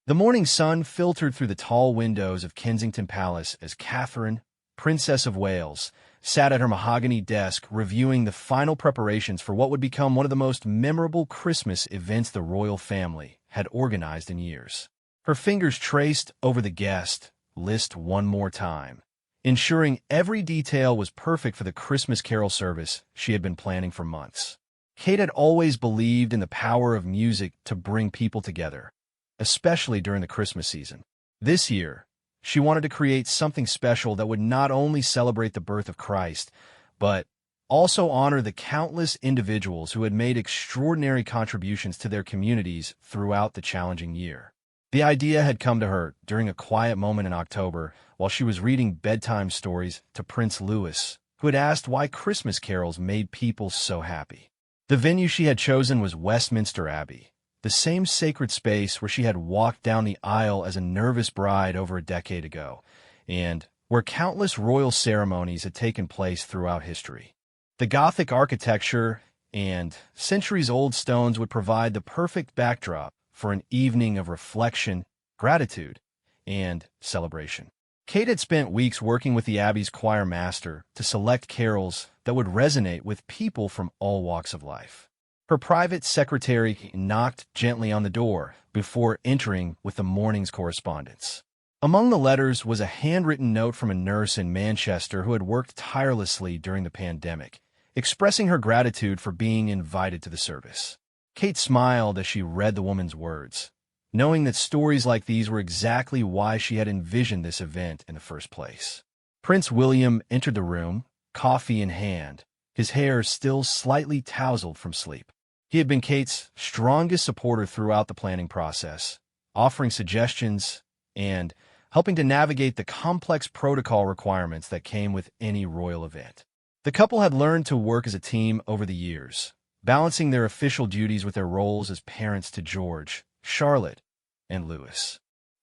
The morning sun filtered through the tall windows of Kensington Palace as Catherine, Princess of Wales, sat at her mahogany desk reviewing the final preparations for what would become one of the most memorable Christmas events the royal family had organized in years. Her fingers traced over the guest list one more time, ensuring every detail was perfect for the Christmas carol service she had been planning for months. Kate had always believed in the power of music to bring people together, especially during the Christmas season. This year, she wanted to create something special that would not only celebrate the birth of Christ, but also honor the countless individuals who had made extraordinary contributions to their communities throughout the challenging year. The idea had come to her during a quiet moment in October while she was reading bedtime stories to Prince Louis, who had asked why Christmas carols made people so happy. The venue she had chosen was Westminster Abbey, the same sacred space where she had walked down the aisle as a nervous bride over a decade ago, and where countless royal ceremonies had taken place throughout history. The Gothic architecture and centuries-old stones would provide the perfect backdrop for an evening of reflection, gratitude, and celebration. Kate had spent weeks working with the Abbey's choir master to select carols that would resonate with people from all walks of life. Her private secretary knocked gently on the door before entering with the morning's correspondence. Among the letters was a handwritten note from a nurse in Manchester who had worked tirelessly during the pandemic, expressing her gratitude for being invited to the service. Kate smiled as she read the woman's words, knowing that stories like these were exactly why she had envisioned this event in the first place. Prince William entered the room, coffee in hand, his hair still slightly tousled from sleep. He had been Kate's strongest supporter throughout the planning process, offering suggestions and helping to navigate the complex protocol requirements that came with any royal event. The couple had learned to work as a team over the years, balancing their official duties with their roles as parents to George, Charlotte, and Louis.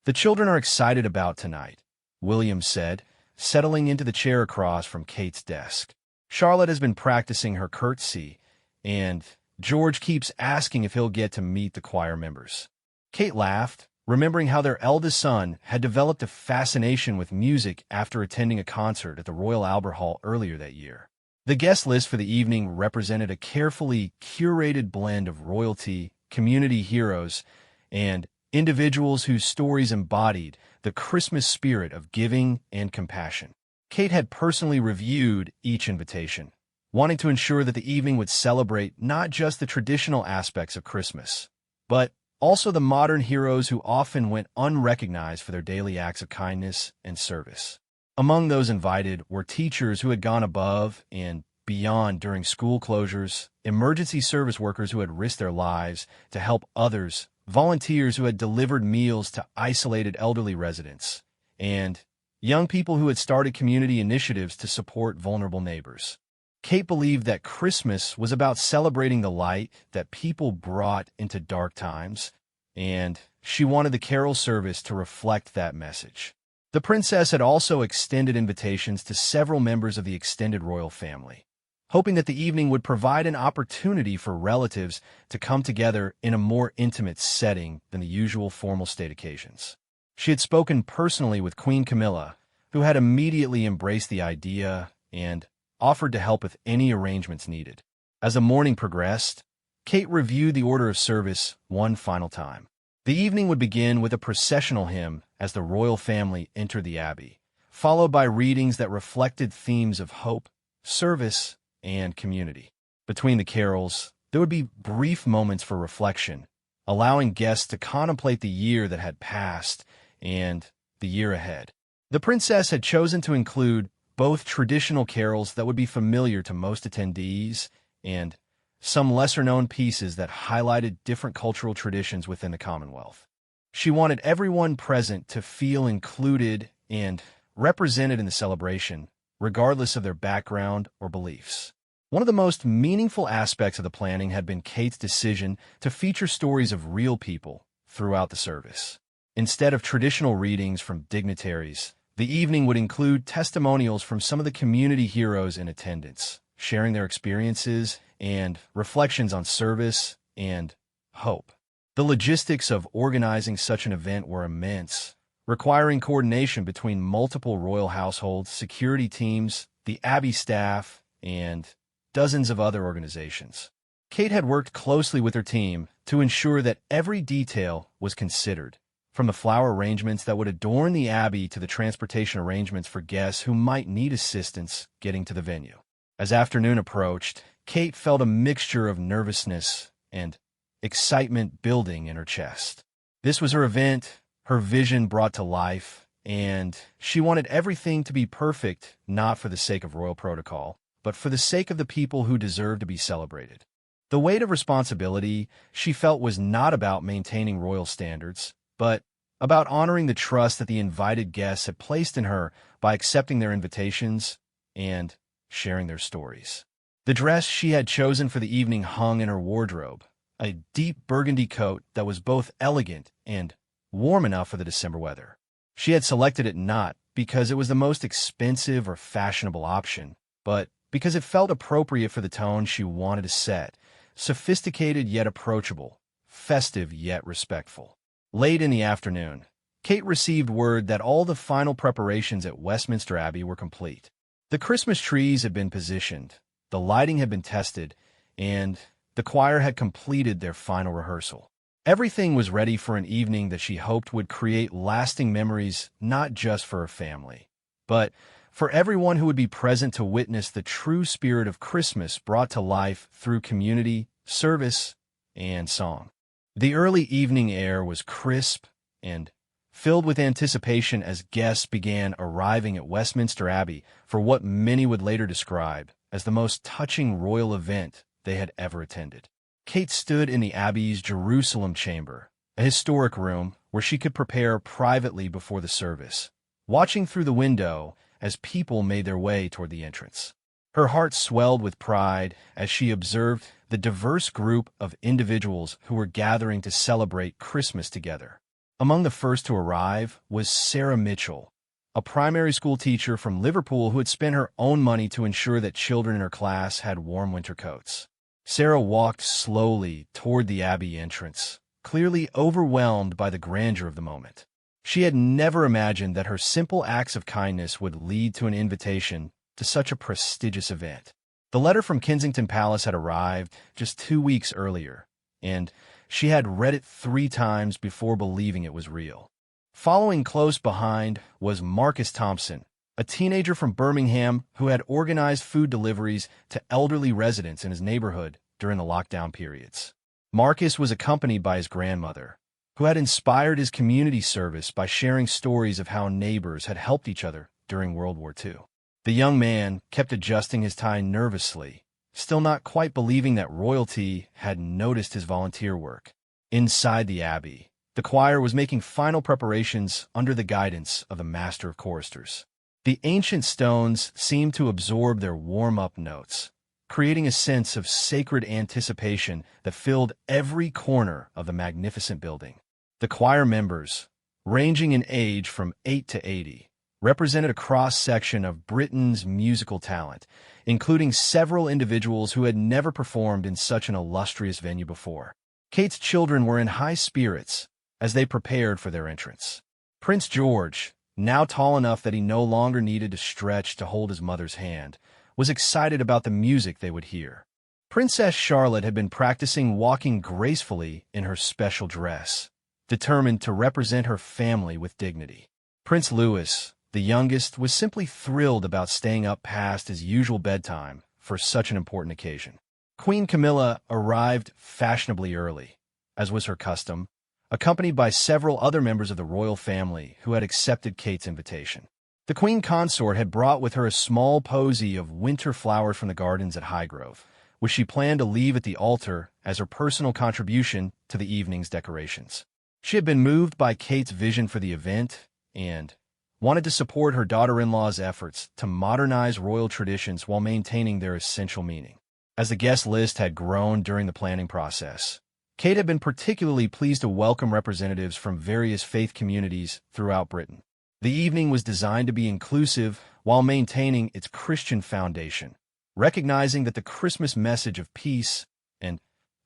"The children are excited about tonight," William said, settling into the chair across from Kate's desk. "Charlotte has been practicing her curtsy, and George keeps asking if he'll get to meet the choir members." Kate laughed, remembering how their eldest son had developed a fascination with music after attending a concert at the Royal Albert Hall earlier that year. The guest list for the evening represented a carefully curated blend of royalty, community heroes, and individuals whose stories embodied the Christmas spirit of giving and compassion. Kate had personally reviewed each invitation, wanting to ensure that the evening would celebrate not just the traditional aspects of Christmas, but also the modern heroes who often went unrecognized for their daily acts of kindness and service. Among those invited were teachers who had gone above and beyond during school closures, emergency service workers who had risked their lives to help others, volunteers who had delivered meals to isolated elderly residents, and young people who had started community initiatives to support vulnerable neighbors. Kate believed that Christmas was about celebrating the light that people brought into dark times, and she wanted the carol service to reflect that message. The princess had also extended invitations to several members of the extended royal family, hoping that the evening would provide an opportunity for relatives to come together in a more intimate setting than the usual formal state occasions. She had spoken personally with Queen Camilla, who had immediately embraced the idea and offered to help with any arrangements needed. As the morning progressed, Kate reviewed the order of service one final time. The evening would begin with a processional hymn as the royal family entered the abbey, followed by readings that reflected themes of hope, service, and community. Between the carols, there would be brief moments for reflection, allowing guests to contemplate the year that had passed and the year ahead. The princess had chosen to include both traditional carols that would be familiar to most attendees and some lesser-known pieces that highlighted different cultural traditions within the Commonwealth. She wanted everyone present to feel included and represented in the celebration, regardless of their background or beliefs. One of the most meaningful aspects of the planning had been Kate's decision to feature stories of real people throughout the service. Instead of traditional readings from dignitaries, the evening would include testimonials from some of the community heroes in attendance, sharing their experiences and reflections on service and hope. The logistics of organizing such an event were immense, requiring coordination between multiple royal households, security teams, the Abbey staff, and dozens of other organizations. Kate had worked closely with her team to ensure that every detail was considered, from the flower arrangements that would adorn the Abbey to the transportation arrangements for guests who might need assistance getting to the venue. As afternoon approached, Kate felt a mixture of nervousness and excitement building in her chest. This was her event, her vision brought to life, and she wanted everything to be perfect, not for the sake of royal protocol, but for the sake of the people who deserve to be celebrated. The weight of responsibility she felt was not about maintaining royal standards, but about honoring the trust that the invited guests had placed in her by accepting their invitations and sharing their stories. The dress she had chosen for the evening hung in her wardrobe, a deep burgundy coat that was both elegant and warm enough for the December weather. She had selected it not because it was the most expensive or fashionable option, but because it felt appropriate for the tone she wanted to set, sophisticated yet approachable, festive yet respectful. Late in the afternoon, Kate received word that all the final preparations at Westminster Abbey were complete. The Christmas trees had been positioned, the lighting had been tested, and the choir had completed their final rehearsal. Everything was ready for an evening that she hoped would create lasting memories not just for her family, but for everyone who would be present to witness the true spirit of Christmas brought to life through community, service, and song. The early evening air was crisp and filled with anticipation as guests began arriving at Westminster Abbey for what many would later describe as the most touching royal event they had ever attended. Kate stood in the Abbey's Jerusalem chamber, a historic room where she could prepare privately before the service, watching through the window as people made their way toward the entrance. Her heart swelled with pride as she observed the diverse group of individuals who were gathering to celebrate Christmas together. Among the first to arrive was Sarah Mitchell, a primary school teacher from Liverpool who had spent her own money to ensure that children in her class had warm winter coats. Sarah walked slowly toward the Abbey entrance, clearly overwhelmed by the grandeur of the moment. She had never imagined that her simple acts of kindness would lead to an invitation to such a prestigious event. The letter from Kensington Palace had arrived just 2 weeks earlier, and she had read it 3 times before believing it was real. Following close behind was Marcus Thompson, a teenager from Birmingham who had organized food deliveries to elderly residents in his neighborhood during the lockdown periods. Marcus was accompanied by his grandmother, who had inspired his community service by sharing stories of how neighbors had helped each other during World War II. The young man kept adjusting his tie nervously, still not quite believing that royalty had noticed his volunteer work. Inside the Abbey, the choir was making final preparations under the guidance of the master of choristers. The ancient stones seemed to absorb their warm-up notes, creating a sense of sacred anticipation that filled every corner of the magnificent building. The choir members, ranging in age from 8 to 80, represented a cross-section of Britain's musical talent, including several individuals who had never performed in such an illustrious venue before. Kate's children were in high spirits as they prepared for their entrance. Prince George, now tall enough that he no longer needed to stretch to hold his mother's hand, was excited about the music they would hear. Princess Charlotte had been practicing walking gracefully in her special dress, determined to represent her family with dignity. Prince Louis, the youngest, was simply thrilled about staying up past his usual bedtime for such an important occasion. Queen Camilla arrived fashionably early, as was her custom, accompanied by several other members of the royal family who had accepted Kate's invitation. The queen consort had brought with her a small posy of winter flowers from the gardens at Highgrove, which she planned to leave at the altar as her personal contribution to the evening's decorations. She had been moved by Kate's vision for the event and wanted to support her daughter-in-law's efforts to modernize royal traditions while maintaining their essential meaning. As the guest list had grown during the planning process, Kate had been particularly pleased to welcome representatives from various faith communities throughout Britain. The evening was designed to be inclusive while maintaining its Christian foundation, recognizing that the Christmas message of peace and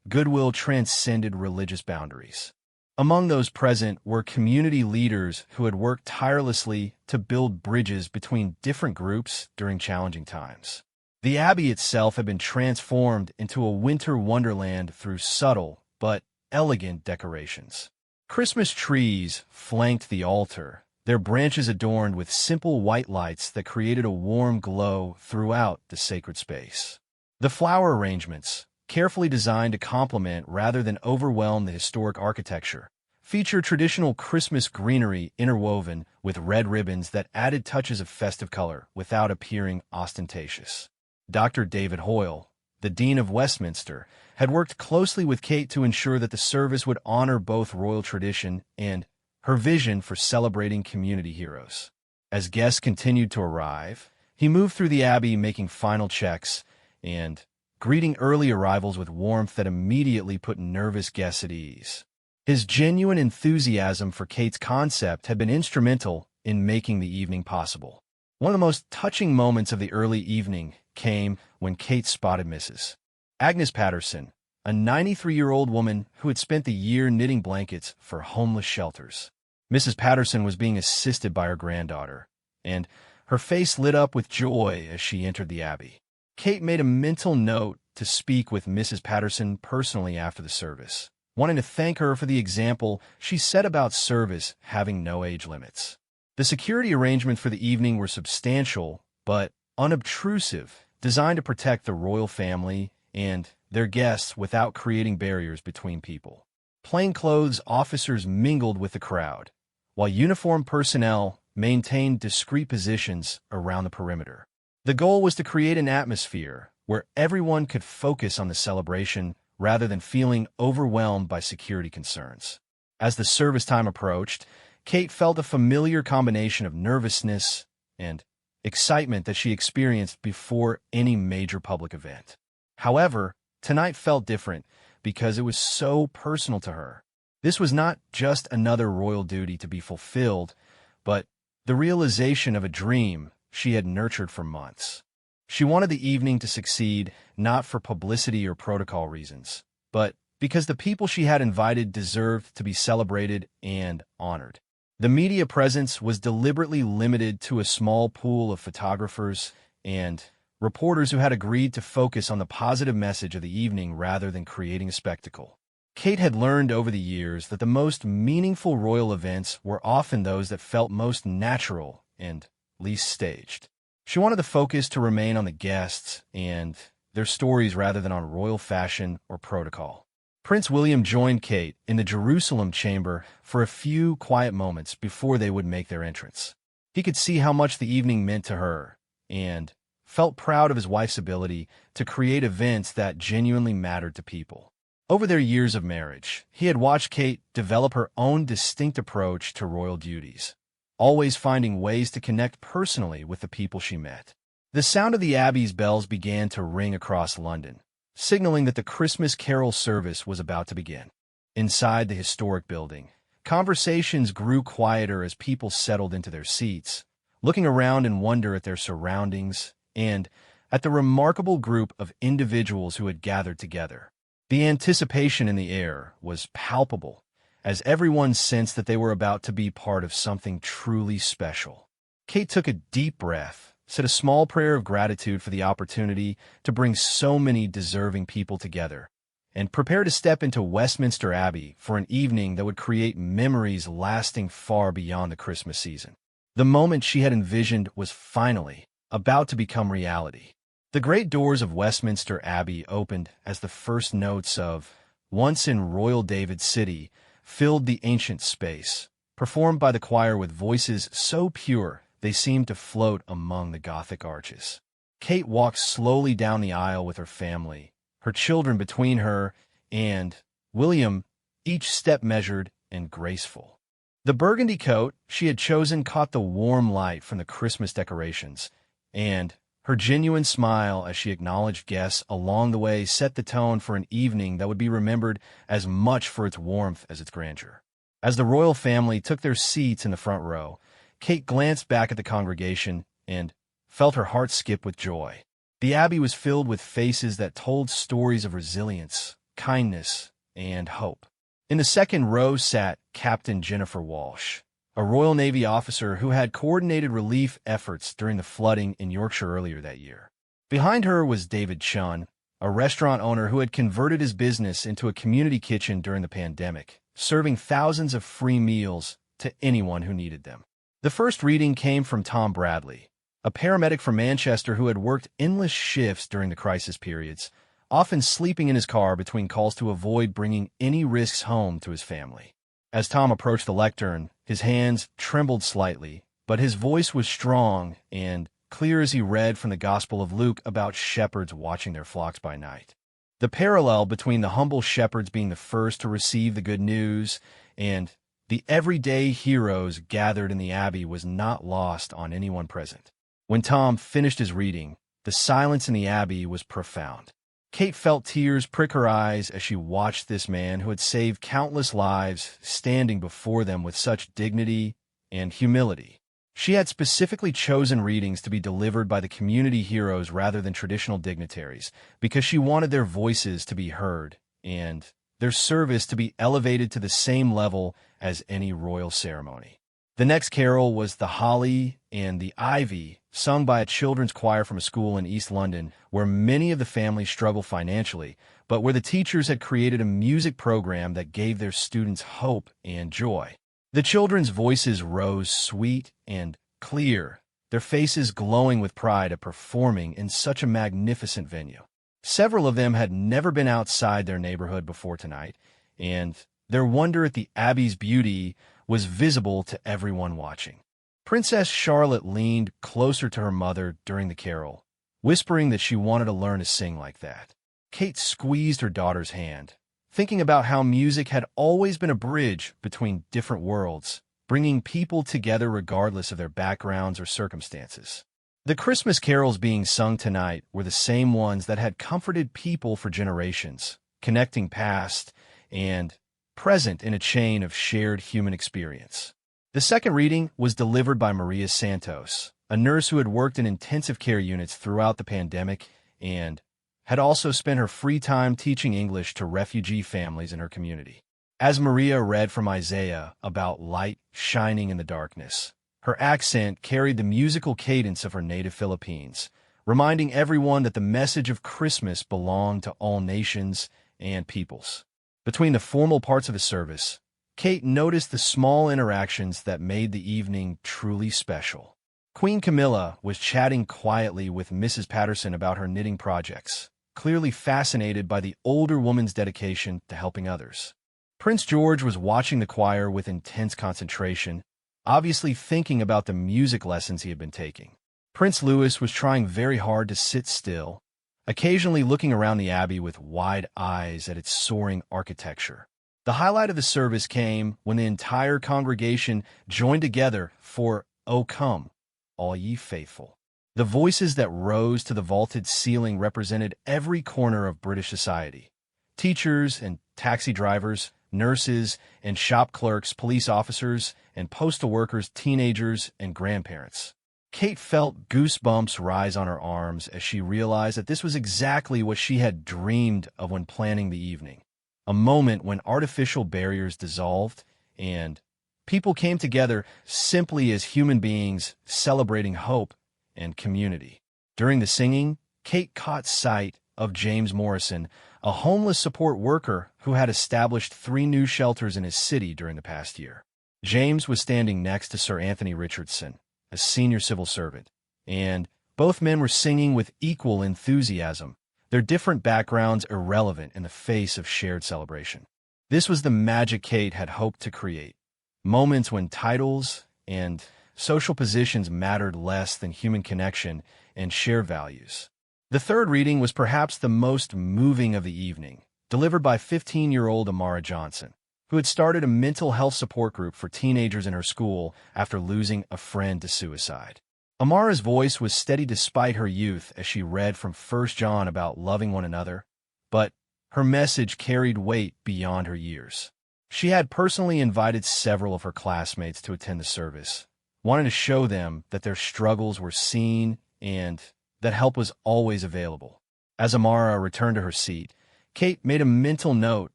goodwill transcended religious boundaries. Among those present were community leaders who had worked tirelessly to build bridges between different groups during challenging times. The abbey itself had been transformed into a winter wonderland through subtle but elegant decorations. Christmas trees flanked the altar, their branches adorned with simple white lights that created a warm glow throughout the sacred space. The flower arrangements, carefully designed to complement rather than overwhelm the historic architecture, feature traditional Christmas greenery interwoven with red ribbons that added touches of festive color without appearing ostentatious. Dr. David Hoyle, the Dean of Westminster, had worked closely with Kate to ensure that the service would honor both royal tradition and her vision for celebrating community heroes. As guests continued to arrive, he moved through the abbey making final checks and greeting early arrivals with warmth that immediately put nervous guests at ease. His genuine enthusiasm for Kate's concept had been instrumental in making the evening possible. One of the most touching moments of the early evening came when Kate spotted Mrs. Agnes Patterson, a 93-year-old woman who had spent the year knitting blankets for homeless shelters. Mrs. Patterson was being assisted by her granddaughter, and her face lit up with joy as she entered the abbey. Kate made a mental note to speak with Mrs. Patterson personally after the service, wanting to thank her for the example she set about service having no age limits. The security arrangements for the evening were substantial but unobtrusive, designed to protect the royal family and their guests without creating barriers between people. Plainclothes officers mingled with the crowd, while uniformed personnel maintained discreet positions around the perimeter. The goal was to create an atmosphere where everyone could focus on the celebration rather than feeling overwhelmed by security concerns. As the service time approached, Kate felt a familiar combination of nervousness and excitement that she experienced before any major public event. However, tonight felt different because it was so personal to her. This was not just another royal duty to be fulfilled, but the realization of a dream she had nurtured for months. She wanted the evening to succeed not for publicity or protocol reasons, but because the people she had invited deserved to be celebrated and honored. The media presence was deliberately limited to a small pool of photographers and reporters who had agreed to focus on the positive message of the evening rather than creating a spectacle. Kate had learned over the years that the most meaningful royal events were often those that felt most natural and least staged. She wanted the focus to remain on the guests and their stories rather than on royal fashion or protocol. Prince William joined Kate in the Jerusalem chamber for a few quiet moments before they would make their entrance. He could see how much the evening meant to her and felt proud of his wife's ability to create events that genuinely mattered to people. Over their years of marriage, he had watched Kate develop her own distinct approach to royal duties, always finding ways to connect personally with the people she met. The sound of the Abbey's bells began to ring across London, signaling that the Christmas carol service was about to begin. Inside the historic building, conversations grew quieter as people settled into their seats, looking around in wonder at their surroundings and at the remarkable group of individuals who had gathered together. The anticipation in the air was palpable, as everyone sensed that they were about to be part of something truly special. Kate took a deep breath, said a small prayer of gratitude for the opportunity to bring so many deserving people together, and prepared to step into Westminster Abbey for an evening that would create memories lasting far beyond the Christmas season. The moment she had envisioned was finally about to become reality. The great doors of Westminster Abbey opened as the first notes of Once in Royal David City filled the ancient space, performed by the choir with voices so pure they seemed to float among the Gothic arches. Kate walked slowly down the aisle with her family, her children between her and William, each step measured and graceful. The burgundy coat she had chosen caught the warm light from the Christmas decorations, and her genuine smile as she acknowledged guests along the way set the tone for an evening that would be remembered as much for its warmth as its grandeur. As the royal family took their seats in the front row, Kate glanced back at the congregation and felt her heart skip with joy. The Abbey was filled with faces that told stories of resilience, kindness, and hope. In the second row sat Captain Jennifer Walsh, a Royal Navy officer who had coordinated relief efforts during the flooding in Yorkshire earlier that year. Behind her was David Chun, a restaurant owner who had converted his business into a community kitchen during the pandemic, serving thousands of free meals to anyone who needed them. The first reading came from Tom Bradley, a paramedic from Manchester who had worked endless shifts during the crisis periods, often sleeping in his car between calls to avoid bringing any risks home to his family. As Tom approached the lectern, his hands trembled slightly, but his voice was strong and clear as he read from the Gospel of Luke about shepherds watching their flocks by night. The parallel between the humble shepherds being the first to receive the good news and the everyday heroes gathered in the abbey was not lost on anyone present. When Tom finished his reading, the silence in the abbey was profound. Kate felt tears prick her eyes as she watched this man who had saved countless lives standing before them with such dignity and humility. She had specifically chosen readings to be delivered by the community heroes rather than traditional dignitaries because she wanted their voices to be heard and their service to be elevated to the same level as any royal ceremony. The next carol was The Holly and the Ivy, sung by a children's choir from a school in East London where many of the families struggle financially, but where the teachers had created a music program that gave their students hope and joy. The children's voices rose sweet and clear, their faces glowing with pride at performing in such a magnificent venue. Several of them had never been outside their neighborhood before tonight, and their wonder at the Abbey's beauty was visible to everyone watching. Princess Charlotte leaned closer to her mother during the carol, whispering that she wanted to learn to sing like that. Kate squeezed her daughter's hand, thinking about how music had always been a bridge between different worlds, bringing people together regardless of their backgrounds or circumstances. The Christmas carols being sung tonight were the same ones that had comforted people for generations, connecting past and present in a chain of shared human experience. The second reading was delivered by Maria Santos, a nurse who had worked in intensive care units throughout the pandemic and had also spent her free time teaching English to refugee families in her community. As Maria read from Isaiah about light shining in the darkness, her accent carried the musical cadence of her native Philippines, reminding everyone that the message of Christmas belonged to all nations and peoples. Between the formal parts of the service, Kate noticed the small interactions that made the evening truly special. Queen Camilla was chatting quietly with Mrs. Patterson about her knitting projects, clearly fascinated by the older woman's dedication to helping others. Prince George was watching the choir with intense concentration, obviously thinking about the music lessons he had been taking. Prince Louis was trying very hard to sit still, occasionally looking around the abbey with wide eyes at its soaring architecture. The highlight of the service came when the entire congregation joined together for "O Come, All Ye Faithful." The voices that rose to the vaulted ceiling represented every corner of British society. Teachers and taxi drivers, nurses and shop clerks, police officers and postal workers, teenagers and grandparents. Kate felt goosebumps rise on her arms as she realized that this was exactly what she had dreamed of when planning the evening. A moment when artificial barriers dissolved and people came together simply as human beings celebrating hope and community. During the singing, Kate caught sight of James Morrison, a homeless support worker who had established 3 new shelters in his city during the past year. James was standing next to Sir Anthony Richardson, a senior civil servant, and both men were singing with equal enthusiasm, their different backgrounds irrelevant in the face of shared celebration. This was the magic Kate had hoped to create, moments when titles and social positions mattered less than human connection and shared values. The third reading was perhaps the most moving of the evening, delivered by 15-year-old Amara Johnson, who had started a mental health support group for teenagers in her school after losing a friend to suicide. Amara's voice was steady despite her youth as she read from 1 John about loving one another, but her message carried weight beyond her years. She had personally invited several of her classmates to attend the service, wanting to show them that their struggles were seen and that help was always available. As Amara returned to her seat, Kate made a mental note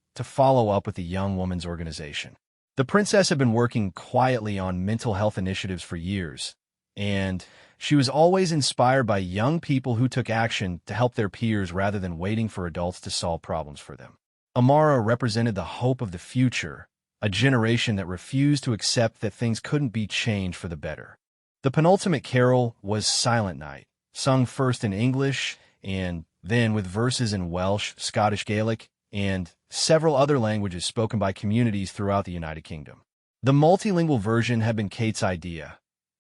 to follow up with the young woman's organization. The princess had been working quietly on mental health initiatives for years, and she was always inspired by young people who took action to help their peers rather than waiting for adults to solve problems for them. Amara represented the hope of the future, a generation that refused to accept that things couldn't be changed for the better. The penultimate carol was Silent Night, sung first in English and then with verses in Welsh, Scottish Gaelic, and several other languages spoken by communities throughout the United Kingdom. The multilingual version had been Kate's idea,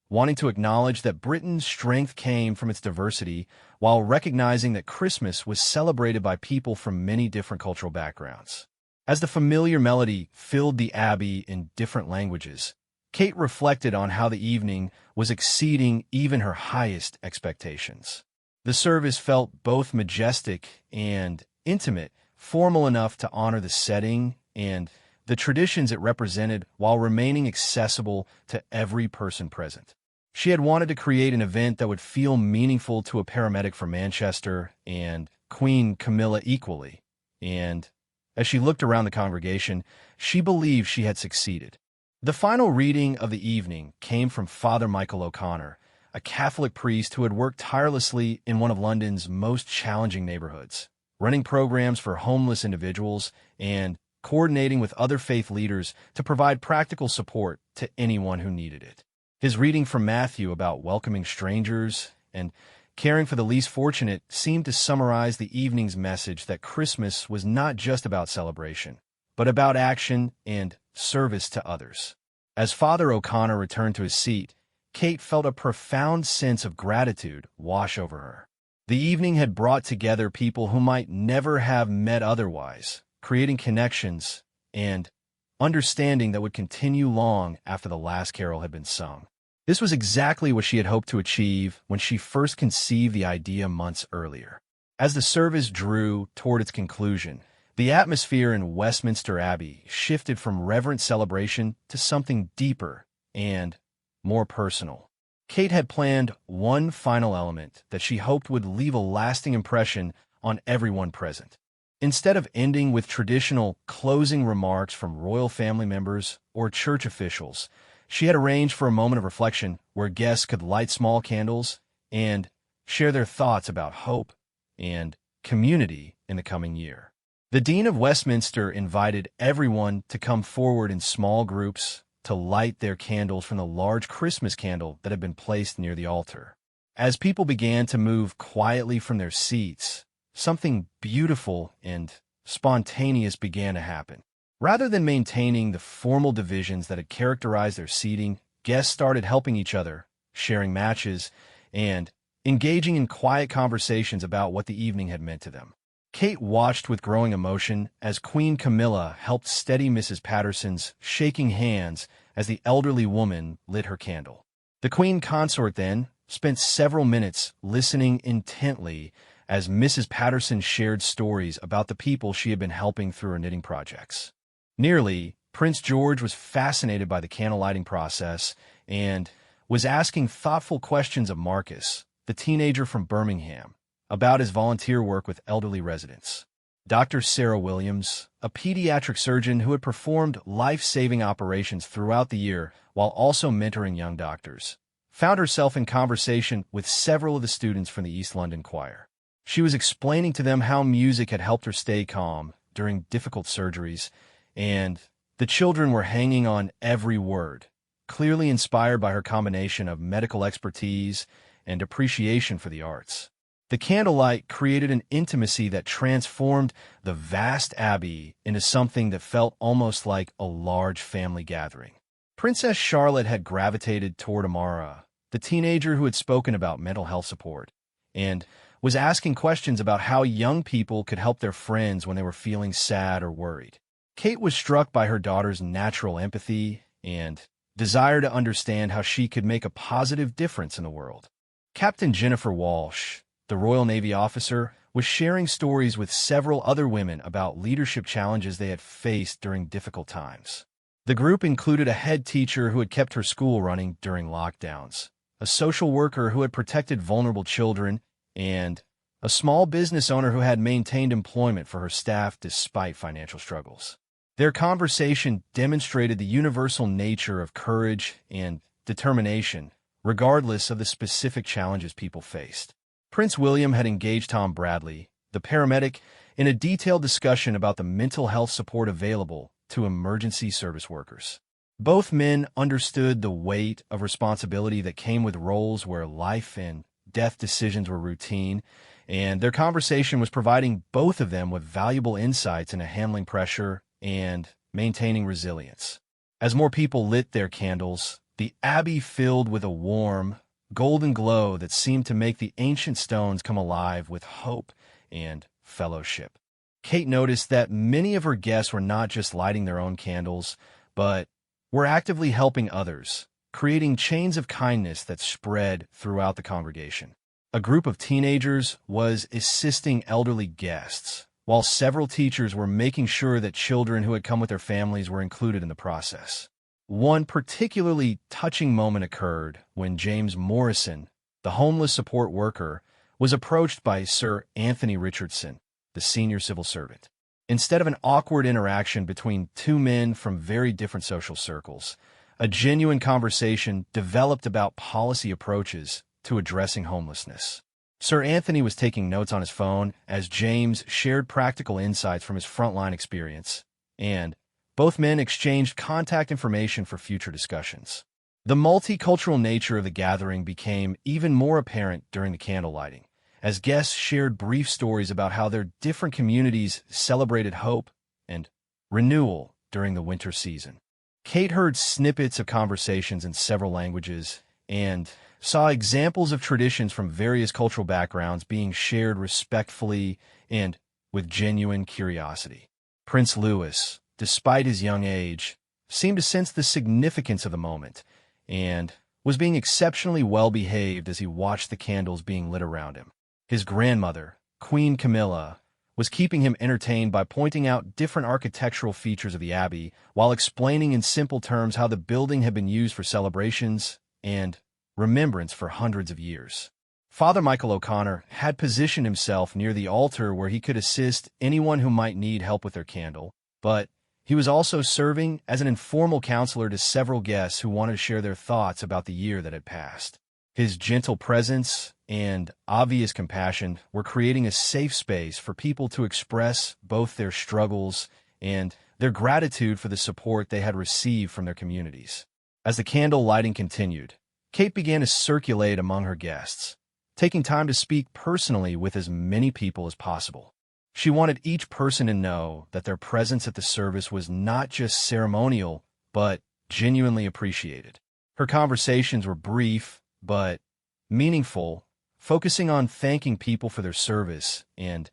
wanting to acknowledge that Britain's strength came from its diversity while recognizing that Christmas was celebrated by people from many different cultural backgrounds. As the familiar melody filled the abbey in different languages, Kate reflected on how the evening was exceeding even her highest expectations. The service felt both majestic and intimate, formal enough to honor the setting and the traditions it represented while remaining accessible to every person present. She had wanted to create an event that would feel meaningful to a paramedic from Manchester and Queen Camilla equally, and as she looked around the congregation, she believed she had succeeded. The final reading of the evening came from Father Michael O'Connor, a Catholic priest who had worked tirelessly in one of London's most challenging neighborhoods, running programs for homeless individuals and coordinating with other faith leaders to provide practical support to anyone who needed it. His reading from Matthew about welcoming strangers and caring for the least fortunate seemed to summarize the evening's message that Christmas was not just about celebration, but about action and service to others. As Father O'Connor returned to his seat, Kate felt a profound sense of gratitude wash over her. The evening had brought together people who might never have met otherwise, creating connections and understanding that would continue long after the last carol had been sung. This was exactly what she had hoped to achieve when she first conceived the idea months earlier. As the service drew toward its conclusion, the atmosphere in Westminster Abbey shifted from reverent celebration to something deeper and more personal. Kate had planned one final element that she hoped would leave a lasting impression on everyone present. Instead of ending with traditional closing remarks from royal family members or church officials, she had arranged for a moment of reflection where guests could light small candles and share their thoughts about hope and community in the coming year. The Dean of Westminster invited everyone to come forward in small groups to light their candles from the large Christmas candle that had been placed near the altar. As people began to move quietly from their seats, something beautiful and spontaneous began to happen. Rather than maintaining the formal divisions that had characterized their seating, guests started helping each other, sharing matches, and engaging in quiet conversations about what the evening had meant to them. Kate watched with growing emotion as Queen Camilla helped steady Mrs. Patterson's shaking hands as the elderly woman lit her candle. The Queen Consort then spent several minutes listening intently as Mrs. Patterson shared stories about the people she had been helping through her knitting projects. Nearly, Prince George was fascinated by the candle lighting process and was asking thoughtful questions of Marcus, the teenager from Birmingham, about his volunteer work with elderly residents. Dr. Sarah Williams, a pediatric surgeon who had performed life-saving operations throughout the year while also mentoring young doctors, found herself in conversation with several of the students from the East London Choir. She was explaining to them how music had helped her stay calm during difficult surgeries, and the children were hanging on every word, clearly inspired by her combination of medical expertise and appreciation for the arts. The candlelight created an intimacy that transformed the vast abbey into something that felt almost like a large family gathering. Princess Charlotte had gravitated toward Amara, the teenager who had spoken about mental health support, and was asking questions about how young people could help their friends when they were feeling sad or worried. Kate was struck by her daughter's natural empathy and desire to understand how she could make a positive difference in the world. Captain Jennifer Walsh, the Royal Navy officer, was sharing stories with several other women about leadership challenges they had faced during difficult times. The group included a head teacher who had kept her school running during lockdowns, a social worker who had protected vulnerable children, and a small business owner who had maintained employment for her staff despite financial struggles. Their conversation demonstrated the universal nature of courage and determination, regardless of the specific challenges people faced. Prince William had engaged Tom Bradley, the paramedic, in a detailed discussion about the mental health support available to emergency service workers. Both men understood the weight of responsibility that came with roles where life and death decisions were routine, and their conversation was providing both of them with valuable insights into handling pressure and maintaining resilience. As more people lit their candles, the abbey filled with a warm, golden glow that seemed to make the ancient stones come alive with hope and fellowship. Kate noticed that many of her guests were not just lighting their own candles, but were actively helping others, creating chains of kindness that spread throughout the congregation. A group of teenagers was assisting elderly guests, while several teachers were making sure that children who had come with their families were included in the process. One particularly touching moment occurred when James Morrison, the homeless support worker, was approached by Sir Anthony Richardson, the senior civil servant. Instead of an awkward interaction between two men from very different social circles, a genuine conversation developed about policy approaches to addressing homelessness. Sir Anthony was taking notes on his phone as James shared practical insights from his frontline experience, and both men exchanged contact information for future discussions. The multicultural nature of the gathering became even more apparent during the candle lighting, as guests shared brief stories about how their different communities celebrated hope and renewal during the winter season. Kate heard snippets of conversations in several languages and saw examples of traditions from various cultural backgrounds being shared respectfully and with genuine curiosity. Prince Louis, despite his young age, seemed to sense the significance of the moment and was being exceptionally well-behaved as he watched the candles being lit around him. His grandmother, Queen Camilla, was keeping him entertained by pointing out different architectural features of the abbey while explaining in simple terms how the building had been used for celebrations and remembrance for hundreds of years. Father Michael O'Connor had positioned himself near the altar where he could assist anyone who might need help with their candle, but he was also serving as an informal counselor to several guests who wanted to share their thoughts about the year that had passed. His gentle presence and obvious compassion were creating a safe space for people to express both their struggles and their gratitude for the support they had received from their communities. As the candle lighting continued, Kate began to circulate among her guests, taking time to speak personally with as many people as possible. She wanted each person to know that their presence at the service was not just ceremonial, but genuinely appreciated. Her conversations were brief, but meaningful, focusing on thanking people for their service and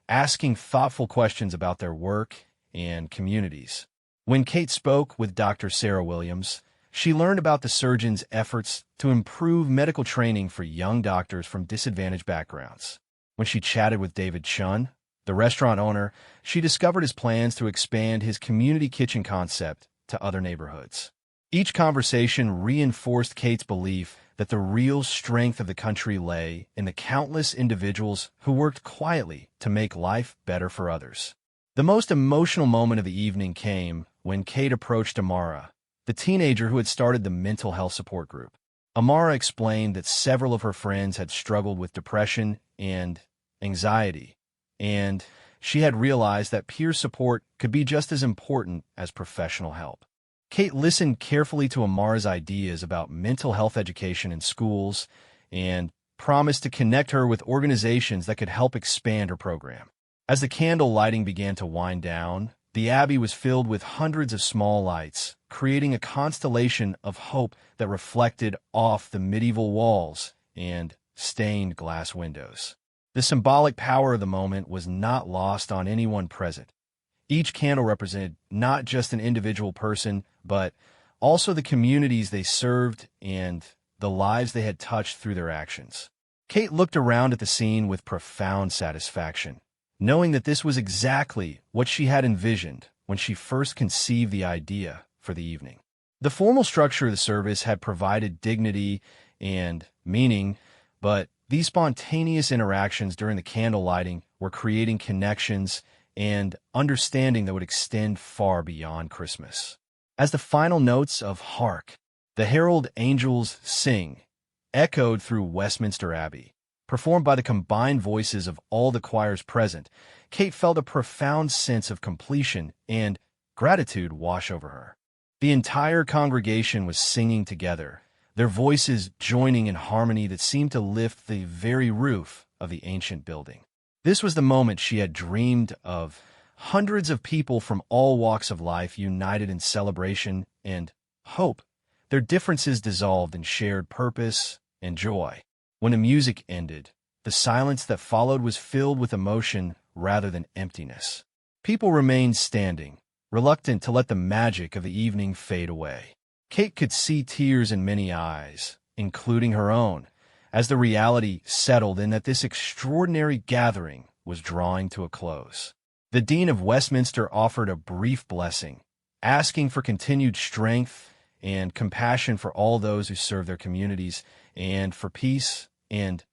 asking thoughtful questions about their work and communities. When Kate spoke with Dr. Sarah Williams, she learned about the surgeon's efforts to improve medical training for young doctors from disadvantaged backgrounds. When she chatted with David Chun, the restaurant owner, she discovered his plans to expand his community kitchen concept to other neighborhoods. Each conversation reinforced Kate's belief that the real strength of the country lay in the countless individuals who worked quietly to make life better for others. The most emotional moment of the evening came when Kate approached Amara, the teenager who had started the mental health support group. Amara explained that several of her friends had struggled with depression and anxiety, and she had realized that peer support could be just as important as professional help. Kate listened carefully to Amara's ideas about mental health education in schools and promised to connect her with organizations that could help expand her program. As the candle lighting began to wind down, the abbey was filled with hundreds of small lights, creating a constellation of hope that reflected off the medieval walls and stained glass windows. The symbolic power of the moment was not lost on anyone present. Each candle represented not just an individual person, but also the communities they served and the lives they had touched through their actions. Kate looked around at the scene with profound satisfaction, knowing that this was exactly what she had envisioned when she first conceived the idea for the evening. The formal structure of the service had provided dignity and meaning, but These spontaneous interactions during the candle lighting were creating connections and understanding that would extend far beyond Christmas. As the final notes of Hark, the Herald Angels Sing echoed through Westminster Abbey, performed by the combined voices of all the choirs present, Kate felt a profound sense of completion and gratitude wash over her. The entire congregation was singing together, their voices joining in harmony that seemed to lift the very roof of the ancient building. This was the moment she had dreamed of, hundreds of people from all walks of life united in celebration and hope, their differences dissolved in shared purpose and joy. When the music ended, the silence that followed was filled with emotion rather than emptiness. People remained standing, reluctant to let the magic of the evening fade away. Kate could see tears in many eyes, including her own, as the reality settled in that this extraordinary gathering was drawing to a close. The Dean of Westminster offered a brief blessing, asking for continued strength and compassion for all those who serve their communities, and for peace and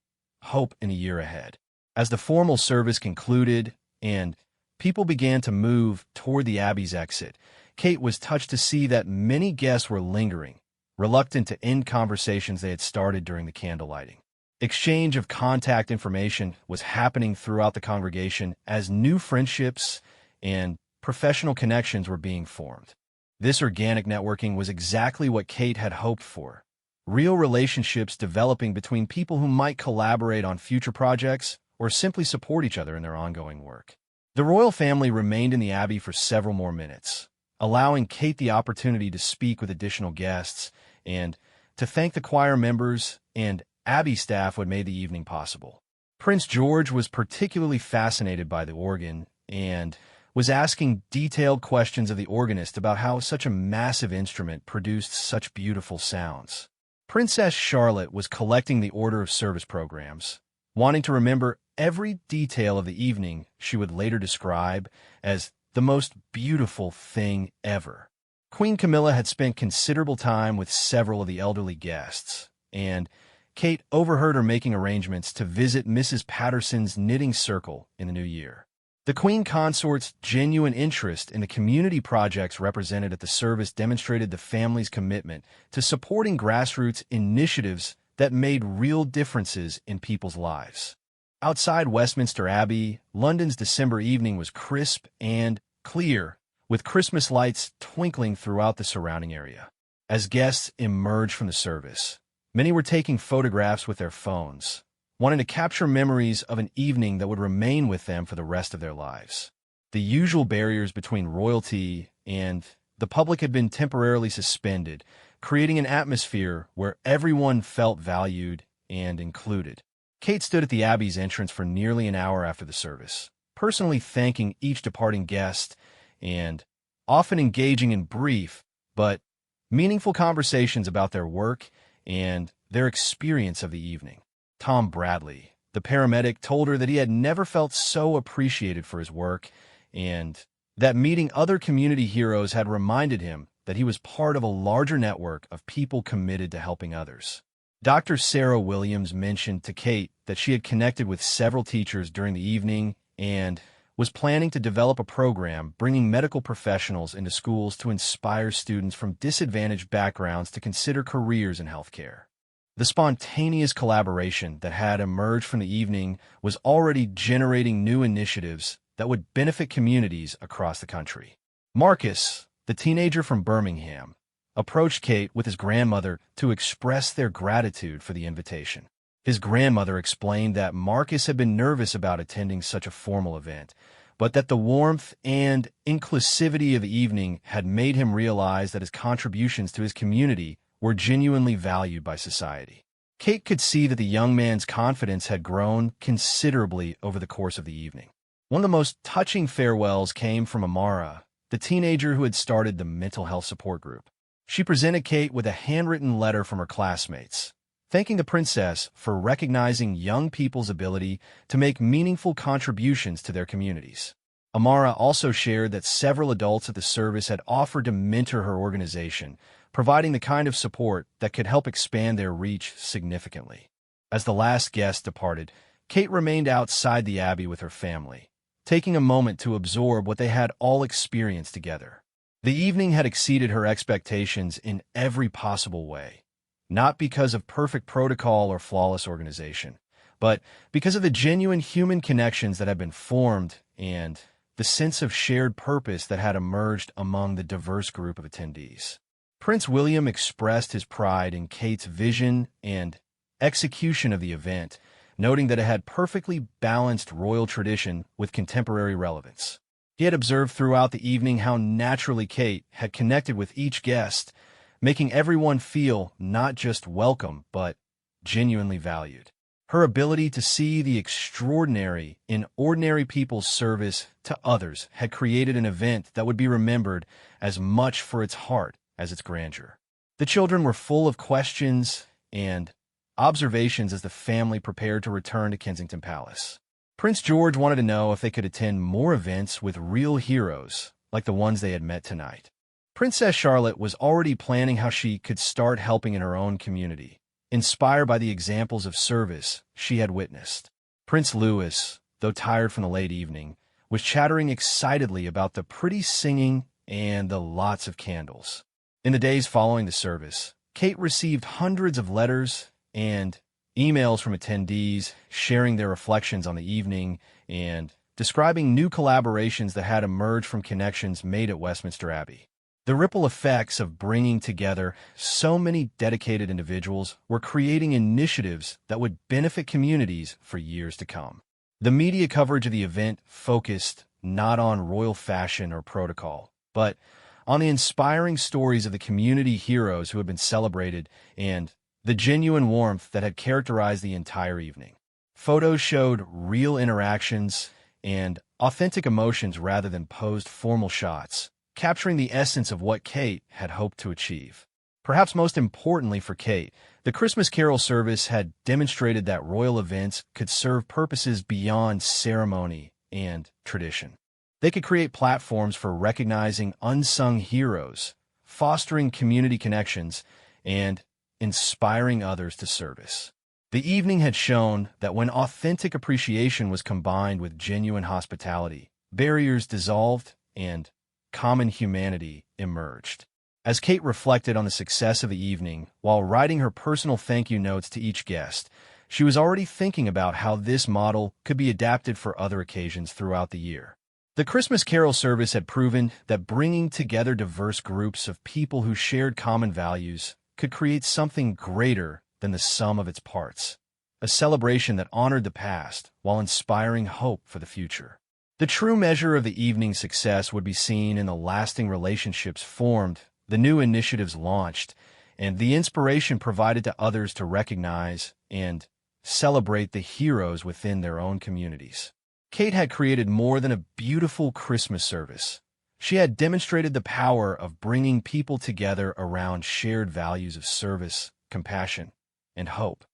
hope in the year ahead. As the formal service concluded and people began to move toward the Abbey's exit, Kate was touched to see that many guests were lingering, reluctant to end conversations they had started during the candle lighting. Exchange of contact information was happening throughout the congregation as new friendships and professional connections were being formed. This organic networking was exactly what Kate had hoped for. Real relationships developing between people who might collaborate on future projects or simply support each other in their ongoing work. The royal family remained in the Abbey for several more minutes, allowing Kate the opportunity to speak with additional guests and to thank the choir members and Abbey staff who had made the evening possible. Prince George was particularly fascinated by the organ and was asking detailed questions of the organist about how such a massive instrument produced such beautiful sounds. Princess Charlotte was collecting the order of service programs, wanting to remember every detail of the evening she would later describe as the most beautiful thing ever. Queen Camilla had spent considerable time with several of the elderly guests, and Kate overheard her making arrangements to visit Mrs. Patterson's knitting circle in the new year. The Queen Consort's genuine interest in the community projects represented at the service demonstrated the family's commitment to supporting grassroots initiatives that made real differences in people's lives. Outside Westminster Abbey, London's December evening was crisp and clear, with Christmas lights twinkling throughout the surrounding area. As guests emerged from the service, many were taking photographs with their phones, wanting to capture memories of an evening that would remain with them for the rest of their lives. The usual barriers between royalty and the public had been temporarily suspended, creating an atmosphere where everyone felt valued and included. Kate stood at the Abbey's entrance for nearly an hour after the service, personally thanking each departing guest and often engaging in brief but meaningful conversations about their work and their experience of the evening. Tom Bradley, the paramedic, told her that he had never felt so appreciated for his work and that meeting other community heroes had reminded him that he was part of a larger network of people committed to helping others. Dr. Sarah Williams mentioned to Kate that she had connected with several teachers during the evening and was planning to develop a program bringing medical professionals into schools to inspire students from disadvantaged backgrounds to consider careers in healthcare. The spontaneous collaboration that had emerged from the evening was already generating new initiatives that would benefit communities across the country. Marcus, the teenager from Birmingham, approached Kate with his grandmother to express their gratitude for the invitation. His grandmother explained that Marcus had been nervous about attending such a formal event, but that the warmth and inclusivity of the evening had made him realize that his contributions to his community were genuinely valued by society. Kate could see that the young man's confidence had grown considerably over the course of the evening. One of the most touching farewells came from Amara, the teenager who had started the mental health support group. She presented Kate with a handwritten letter from her classmates, thanking the princess for recognizing young people's ability to make meaningful contributions to their communities. Amara also shared that several adults at the service had offered to mentor her organization, providing the kind of support that could help expand their reach significantly. As the last guest departed, Kate remained outside the abbey with her family, taking a moment to absorb what they had all experienced together. The evening had exceeded her expectations in every possible way, not because of perfect protocol or flawless organization, but because of the genuine human connections that had been formed and the sense of shared purpose that had emerged among the diverse group of attendees. Prince William expressed his pride in Kate's vision and execution of the event, noting that it had perfectly balanced royal tradition with contemporary relevance. He had observed throughout the evening how naturally Kate had connected with each guest, making everyone feel not just welcome, but genuinely valued. Her ability to see the extraordinary in ordinary people's service to others had created an event that would be remembered as much for its heart as its grandeur. The children were full of questions and observations as the family prepared to return to Kensington Palace. Prince George wanted to know if they could attend more events with real heroes, like the ones they had met tonight. Princess Charlotte was already planning how she could start helping in her own community, inspired by the examples of service she had witnessed. Prince Louis, though tired from the late evening, was chattering excitedly about the pretty singing and the lots of candles. In the days following the service, Kate received hundreds of letters and emails from attendees sharing their reflections on the evening and describing new collaborations that had emerged from connections made at Westminster Abbey. The ripple effects of bringing together so many dedicated individuals were creating initiatives that would benefit communities for years to come. The media coverage of the event focused not on royal fashion or protocol, but on the inspiring stories of the community heroes who had been celebrated and the genuine warmth that had characterized the entire evening. Photos showed real interactions and authentic emotions rather than posed formal shots, capturing the essence of what Kate had hoped to achieve. Perhaps most importantly for Kate, the Christmas Carol service had demonstrated that royal events could serve purposes beyond ceremony and tradition. They could create platforms for recognizing unsung heroes, fostering community connections, and inspiring others to service. The evening had shown that when authentic appreciation was combined with genuine hospitality, barriers dissolved and common humanity emerged. As Kate reflected on the success of the evening while writing her personal thank you notes to each guest, she was already thinking about how this model could be adapted for other occasions throughout the year. The Christmas Carol service had proven that bringing together diverse groups of people who shared common values could create something greater than the sum of its parts, a celebration that honored the past while inspiring hope for the future. The true measure of the evening's success would be seen in the lasting relationships formed, the new initiatives launched, and the inspiration provided to others to recognize and celebrate the heroes within their own communities. Kate had created more than a beautiful Christmas service. She had demonstrated the power of bringing people together around shared values of service, compassion, and hope.